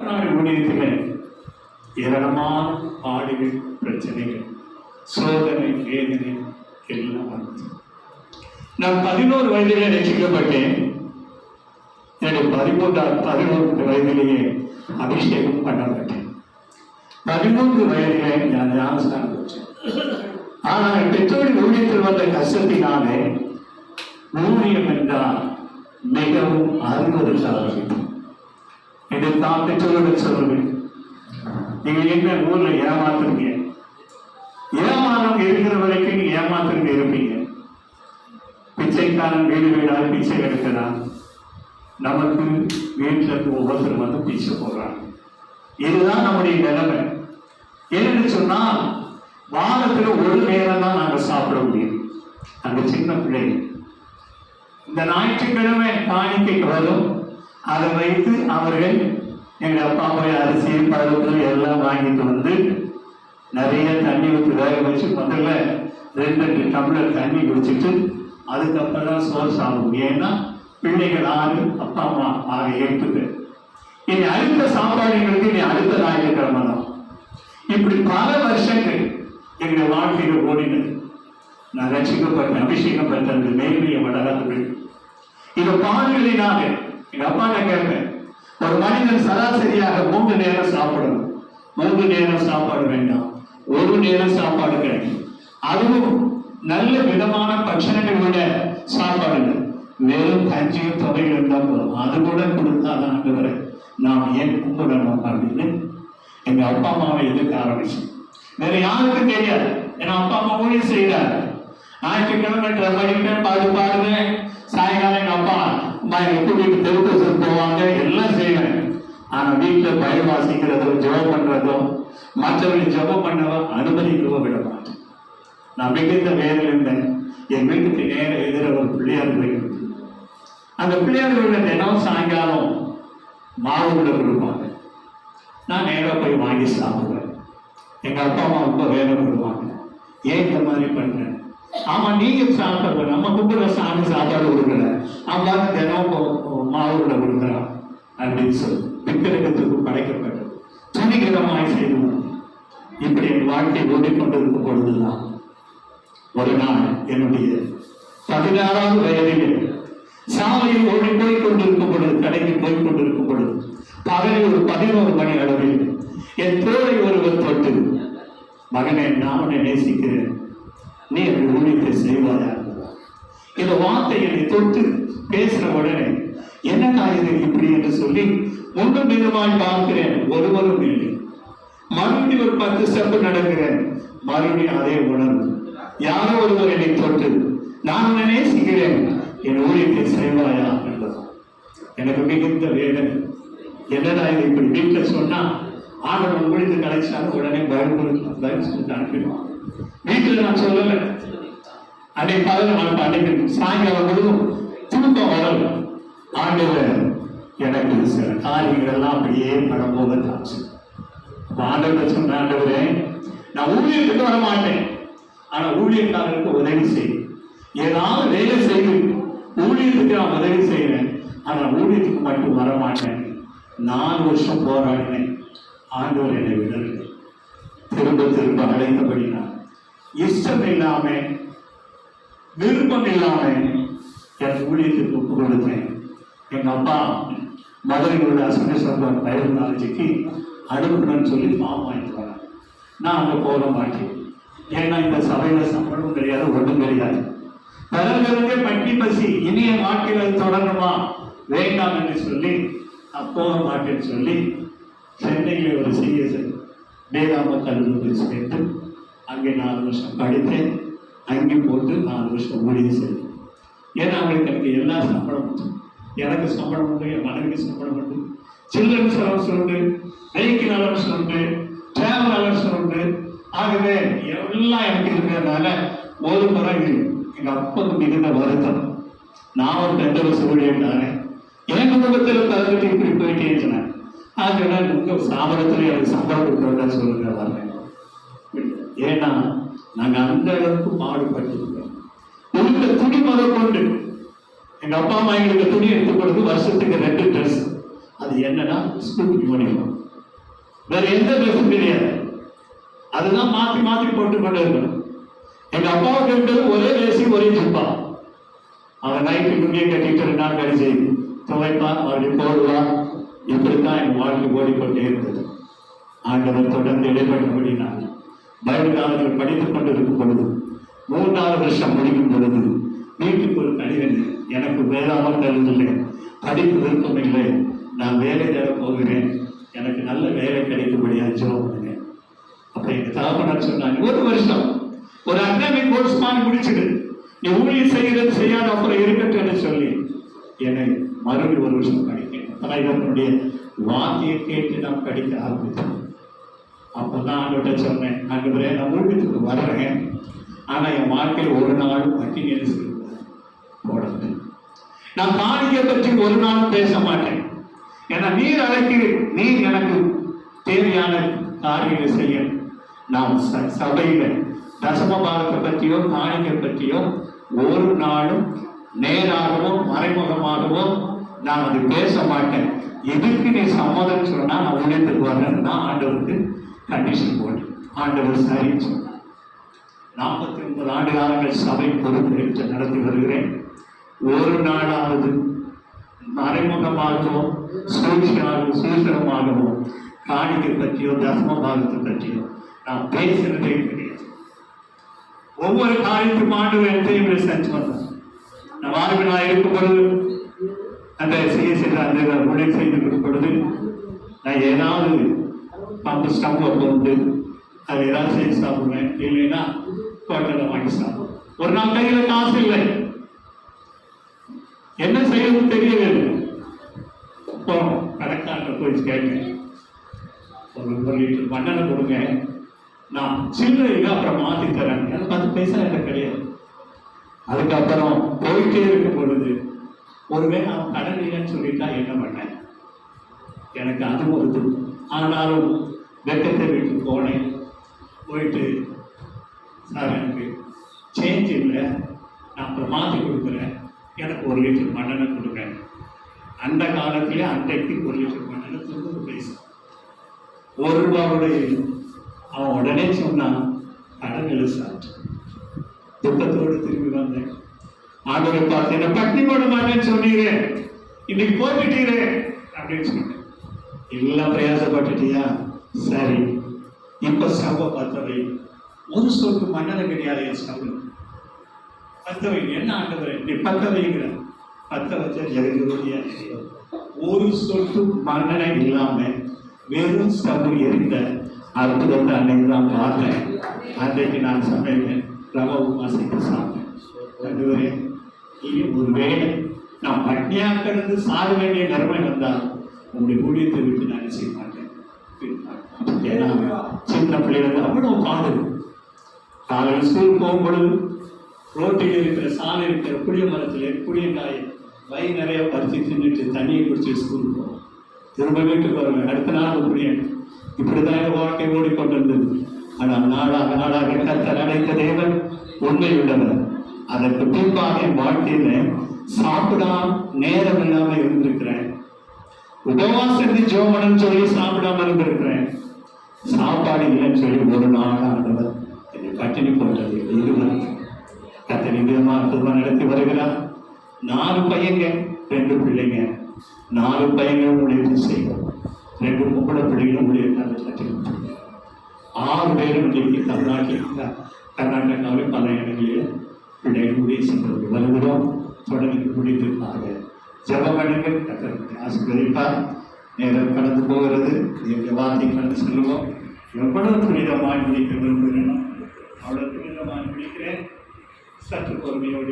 Missionary ஊழியத்தில் ஏராளமான பாடுகள், பிரச்சனைகள், சோதனை, வேதனை எல்லாம் வந்தது. நான் 11 வயதிலே ரசிக்கப்பட்டேன். என்னுடைய 11 வயதிலேயே அபிஷேகம் பண்ணப்பட்டேன். 13 வயதிலே நான் ஞானஸ்தானம் பெற்றேன். ஆனால் பெற்றோரின் ஊழியத்தில் வந்த கஷ்டத்தினாலே ஊழியம் என்றால் மிகவும் அறுவதற்காக இதை தான் பெற்றோர்கள் சொல்லுவேன். நீங்க என்ன ஊர்ல ஏமாத்துறீங்க, ஏமாறம் இருக்கிற வரைக்கும் நீங்க ஏமாத்துறீங்க இருப்பீங்க. பிச்சைக்காரன் வீடு வீடாக பிச்சை எடுக்கிறான். நமக்கு வீட்டில் இருந்து ஒவ்வொருத்தர் வந்து பிச்சை போடுறாங்க. இதுதான் நம்முடைய நிலைமை. என்னன்னு சொன்னால் வாரத்தில் ஒரு நேரம் தான் நாங்கள் சாப்பிட முடியும். அந்த சின்ன பிள்ளைங்க இந்த ஞாயிற்றுக்கிழமை காணிக்கைக்கு வரும். அதை வைத்து அவர்கள் எங்கள் அப்பா போய் அரிசி, பருப்பு எல்லாம் வாங்கிட்டு வந்து நிறைய தண்ணி ஊற்றி வேக வச்சு முதல்ல 2 டம்ளர் தண்ணி குடிச்சிட்டு அதுக்கப்புறம் தான் சோறு சாப்பிடும். ஏன்னா பிள்ளைகள் 6, அப்பா அம்மா 8 பேர். இனி அடுத்த சாப்பாடுங்களுக்கு இனி அடுத்த ஞாயிற்றுக்கிழமை தான். இப்படி பல வருஷங்கள் எங்களுடைய வாழ்க்கையில் ஓடினது. நான் ரசிக்கப்பட்ட அபிஷேகம் பெற்ற அந்த மேன்மையை வளராது. இந்த பாடுகளினால எங்க அப்பா நான் கேட்பேன், ஒரு மனிதன் சராசரியாக 3 நேரம் சாப்பிடணும். 3 நேரம் சாப்பாடு வேண்டாம், 1 நேரம் சாப்பாடு கிடைக்கும். அதுவும் நல்ல விதமான பட்சணங்கள் விட சாப்பாடு வெறும் கஞ்சியும் தொகையில் இருந்தால் போதும். அது கூட கொடுத்தாதான் ஆண்டவரை நாம் ஏன் கும்பிடணும் அப்படின்னு எங்க அப்பா அம்மாவை எதிர்க்க ஆரம்பிச்சோம். வேற யாருக்கும் தெரியாது. ஏன்னா அப்பா அம்மா ஊழியம் செய்யறாரு. ஞாயிற்றுக்கிழமை படிப்பேன், பாடுவேன். சாயங்காலம் எங்க அப்பா கூட்டிட்டு தெருக்கோசம் போவாங்க, எல்லாம் செய்வேன். ஆனா வீட்டுல பயம் வாசிக்கிறதோ ஜெபம் பண்றதோ மற்றவர்கள் ஜெபம் பண்ணவோ அனுமதிக்கவோ விட மாட்டேன். நான் மிகுந்த வேலையில் இருந்தேன். என் வீட்டுக்கு நேர எதிர ஒரு பிள்ளையார் கோயில். அந்த பிள்ளையார் கோயில தினம் சாயங்காலம் மாவு கூட கொடுப்பாங்க. நான் நேராக போய் வாங்கி சாப்பிடுவேன். எங்க அப்பா அம்மா ரொம்ப வேலை கொடுப்பாங்க. ஏன் இந்த மாதிரி பண்றேன்? ஆமா, நீங்க சாப்பிட நம்ம கும்பிட சாமி சாப்பாடு கொடுக்கல, அம்மா தினம் மாவு கூட கொடுக்குறான் அப்படின்னு சொல்லி விக்கிரகத்துக்கு படைக்கப்பட்டது துணிகரமாய் செய்வோம். இப்படி என் வாழ்க்கை ஓடிக்கொண்டிருக்கும் பொழுதுதான் ஒரு நாள் என்னுடைய 16வது வயதில் சாலையில் ஓடி போய் கொண்டிருக்கும் பொழுது, கடைக்கு போய் கொண்டிருக்கும் பொழுது பகலில் ஒரு 11 மணி அளவில் என் தோழை ஒருவர் தொட்டு, மகனை நான் உன்னை நேசிக்கிறேன், நீ அந்த ஊழியத்தை செய்வாயா? இந்த வார்த்தை என்னை தொட்டு பேசின உடனே என்னடா இது இப்படி என்று சொல்லி முன்னும் நிறுவாய் பார்க்கிறேன், ஒருவரும் இல்லை. மறுபடியும் ஒரு 10 ஸ்டெப் நடக்கிறேன், மறுபடியும் அதே உணர்வு. யாரோ ஒருவர் என்னை தொட்டு, நான் உன்னை நேசிக்கிறேன், என் ஊழியத்தை செய்வாயா என்பது எனக்கு மிகுந்த வேதனை. என்னடா இது இப்படி வீட்டில் சொன்னா ஆண்டவன் ஊழியத்தை கலைச்சாலும் உடனே பதில் சொல்லி அனுப்பிடுவான். வீட்டில் நான் சொல்லலை. அன்னைக்கு பகல் அன்னைக்கு சாயங்காலம் முழுதும் தூக்கம் வரல. ஆண்டவர் எனக்கு சில காரியங்கள் எல்லாம் அப்படியே படும்போது காட்சி. ஆண்டவர் சொன்ன, ஆண்டவரே நான் ஊழியத்துக்கு வர மாட்டேன், ஆனா ஊழியக்காரருக்கு உதவி செய்யும். ஏதாவது வேலை செய்து ஊழியத்துக்கு நான் உதவி செய்வேன், ஆனா ஊழியத்துக்கு மட்டும் வர மாட்டேன். 4 வருஷம் போராடினேன். ஆண்டவர் என்னை விடவில்லை. திரும்ப திரும்ப அழைத்தபடினா இஷ்டம் இல்லாம விருப்பம் இல்லாம என் ஊழியத்துக்கு ஒப்பு கொடுத்தேன். எங்க அப்பா மதுரையோட அசமேஸ்வரர் பயிர் காலேஜுக்கு அனுப்புன்னு சொல்லி ஃபார்ம் வாங்கிட்டு வரேன். நான் அங்கே போக மாட்டேன். ஏன்னா இந்த சபையில சம்பளம் கிடையாது, ஒன்றும் கிடையாது. பிறகு பட்டி பசி இனிய வாழ்க்கையில் தொடரணுமா வேண்டாம் என்று சொல்லி நான் போக மாட்டேன்னு சொல்லி சென்னையில் ஒரு சிஎஸ்எல் வேதாம கல்லூரி சேர்த்து அங்கே 4 வருஷம் படித்தேன். அங்கே போட்டு 4 வருஷம் ஊழியம் செய்தேன். ஏன்னா அவங்களுக்கு எனக்கு எல்லா சம்பளம் உண்டு. எனக்கு சம்பளம் உண்டு, என் மனைவிக்கு சம்பளம் உண்டு, சில்ட்ரன்ஸ் அலவன்ஸ் உண்டு, வெஹிக்கிள் அலவன்ஸ் உண்டு, டிராவல் அலவன்ஸ் உண்டு. ஆகவே எல்லாம் எனக்கு இருக்கிறதுனால ஒரு முறை எங்கள் அப்பாவுக்கு மிகுந்த வருத்தம். நான் ஒரு 2 வருஷம் ஊழியம் தானே, என் குடும்பத்தில் தகுதி இப்படி போயிட்டேன்னு சொன்னேன். அதனால் உங்கள் சாபனத்தில் எனக்கு சம்பளம் கொடுக்குறதா சொல்லுங்க வரேன். ஏன்னா நாங்கள் அந்த அளவுக்கு பாடுபட்டிருக்கோம். உள்ள துணி முதல் கொண்டு எங்க அப்பா அம்மா எங்களுக்கு துணி எடுத்து கொடுத்து வருஷத்துக்கு 2 ட்ரெஸ். அது என்னன்னா ஸ்கூல் யூனிஃபார்ம். வேற எந்த ட்ரெஸ்ஸும் கிடையாது. அதுதான் மாற்றி மாற்றி போட்டுக்கொண்டு இருக்கணும். எங்க அப்பாவுக்கு இருந்தது ஒரே வேசி ஒரே ஜிப்பா. அவன் நைட்டு குண்டியை கட்டிட்டு 2 நாள் கழிச்சு துவைப்பான், மறுபடியும் போடுவான். இப்படித்தான் என் வாழ்க்கை ஓடிக்கொண்டே இருந்தது. ஆண்டவர் தொடர்ந்து இடைப்பட்டபடி நான் பைபிள் காலத்தில் படித்துக் கொண்டு இருக்கும் பொழுது 3வது வருஷம் முடிக்கும் பொழுது வீட்டுக்கு ஒரு கடிதம், எனக்கு வேதாளம் இல்லை, படிப்பு விருப்பம் இல்லை, நான் வேலை தேட போகிறேன், எனக்கு நல்ல வேலை கிடைக்கும்படியா ஜெபம் பண்ணுங்க. அப்ப எங்க தகப்பனார் சொன்னாங்க, 1 வருஷம் ஒரு அகாடமிக் கோர்ஸ் மாதிரி முடிச்சுடு, நீ ஊழியம் செய்கிறது செய்யாத அப்புறம் இருக்கட்டும் சொல்லி என்னை மறுபடியும் 1 வருஷம் படிக்கணும். ஆனால் இவனுடைய வார்த்தையை கேட்டு நான் படிக்க ஆரம்பித்தேன். அப்பதான் ஆண்டவர்கிட்ட சொன்னேன், ஆண்டவரே நான் ஊழியத்துக்கு வர்றேன், ஆனா என் வாழ்க்கையில் ஒரு நாள் வட்டி நெரிசல் போடல. நான் காணிக்கை பற்றி ஒரு நாள் பேச மாட்டேன். ஏன்னா நீர் அழைக்கிறீர், நீர் எனக்கு தேவையான காரியங்களை செய்ய. நாம் சபையில தசம பாகத்தை பற்றியோ காணிக்கை பற்றியோ ஒரு நாளும் நேராகவோ மறைமுகமாகவோ நான் அது பேச மாட்டேன். இதுக்கு நீ சம்மதம் சொன்னா நான் ஊழியத்துக்கு வரேன்னா ஆண்டவருக்கு கண்டிஷன் போட்டு ஆண்டவர் சரின்னு சொன்னார். 49 ஆண்டு காலங்கள் சபை பொறுப்பெடுத்து நடத்தி வருகிறேன். ஒரு நாளாவது மறைமுகமாகவோ சூசனமாகவோ காணிக்கை பற்றியோ தசம பாகத்தை பற்றியோ நான் பேசுறதே கிடையாது. ஒவ்வொரு காரியத்துக்கும் ஆண்டவர் எத்தையும் செஞ்சு வந்தேன். நான் வாழ்வினா இருக்கும் பொழுது அந்த அந்த ஊழியர் செய்து பொழுது நான் ஏதாவது பம்பு ஸ்டம்பை போட்டு அது ஏதாவது செய்து சாப்பிடுவேன். இல்லைன்னா ஹோட்டலில் வாங்கி சாப்பிடுவேன். ஒரு நாள் கையில் காசு இல்லை, என்ன செய்யணும்னு தெரியல. போனோம் கடைக்காரர்கிட்ட போய் கேட்டேன், ஒரு 1 லிட்டர் மண்ணெண்ணை கொடுங்க, நான் சில்லறைக்கு அப்புறம் மாற்றி தரேன். 10 பைசா எனக்கு கிடையாது. அதுக்கப்புறம் போயிட்டே இருக்கும் பொழுது ஒருவேளை அவன் கடன் இல்லைன்னு சொல்லிட்டா என்ன பண்ணேன், எனக்கு அது ஒரு துக்கம். ஆனாலும் வெக்கத்தை விட்டு போனேன். போயிட்டு சார் எனக்கு சேஞ்ச் இல்லை, நான் அப்புறம் மாற்றி கொடுக்குறேன், எனக்கு 1 லிட்டர் மண்ணெண்ணை கொடுங்க. அந்த காலத்திலே அன்றைக்கு 1 லிட்டர் மண்ணெண்ணை 90 பைசா, 1 ரூபாவுடைய. அவன் உடனே சொன்னான், கடன்களை சாப்பிட்டு துக்கத்தோடு திரும்பி வந்தேன். ஆண்டவரை பார்த்து என்ன பட்டி போட மாட்டேன்னு சொன்னீரே, இன்னைக்கு போட்டுட்டீரே அப்படின்னு சொன்னேன். எல்லாம் பிரயாசப்பட்டுட்டியா, சரி இப்ப ஸ்டவ் பத்தவை. ஒரு சொட்டு மண்ணெண்ணை கிடையாது என் ஸ்டவ். பத்தவை என்ன ஆண்டவரை நீ பத்த வைக்கிற, பத்த வச்ச ஜெகஜோதியா. ஒரு சொட்டு மண்ணெண்ணை இல்லாம வெறும் ஸ்டவ் எரிந்த அற்புதத்தை அன்னைக்கு தான் பார்த்தேன். அன்றைக்கு நான் சமையல் ரவ உமாசைக்கு சாப்பிட்டேன். ஆண்டவரே இனி ஒரு வேலை நான் பட்னியா கிடந்து சாக வேண்டிய நிலைமை வந்தால் உங்களுடைய ஊழியத்தை விட்டு நான் செய்ய மாட்டேன். ஏன்னா சின்ன பிள்ளைகள் அவ்வளோ பாடு. காலையில் ஸ்கூல் போகும்பொழுது ரோட்டில் இருக்கிற சாலை இருக்கிற புளிய மரத்தில் புளியங்காயை வயிறு நிறைய பறித்து தின்னுட்டு தண்ணியை குடிச்சு ஸ்கூல் போவோம். திரும்ப வீட்டுக்கு வருவேன். அடுத்த நாள் புளியன். இப்படிதான் என் வாழ்க்கை ஓடிக்கொண்டிருந்தது. ஆனால் நாளாக நாளாக கர்த்தர் அழைத்த தேவன் உண்மையுள்ளவர். அதற்கு பின்பாக என் வாழ்க்கையில சாப்பிடாம நேரம் இல்லாம இருந்திருக்கிறேன். உபவாசத்தை ஜோமனம் சொல்லி சாப்பிடாம இருந்திருக்கிறேன். சாப்பாடு இல்லைன்னு சொல்லி ஒரு நாள் ஆண்டவர் என்னை பட்டினி போட்டது. கர்த்தர் விதமா அற்புதமா நடத்தி வருகிறார். 4 பையங்க 2 பிள்ளைங்க. 4 பையங்களும் உடைய செய்வோம். 2 பொம்பளை பிள்ளைகளும் உடைய கட்டி 6 பேரும் இன்றைக்கு கர்நாடகாவில் பல இடங்களில் பிள்ளைகளுடைய சென்று வருகிறோம். தொடர்ந்து முடித்திருப்பாங்க. ஜபமணிகள் கர்த்தர் ஆசீர்வதிப்பார். நேரம் கடந்து போகிறது. எங்கள் வார்த்தை கடந்து செல்வோம். எவ்வளவு துரிதமாக முடிக்க விரும்புகிறேன், அவ்வளவு துரிதமாக முடிக்கிறேன். சற்று பொறுமையோடு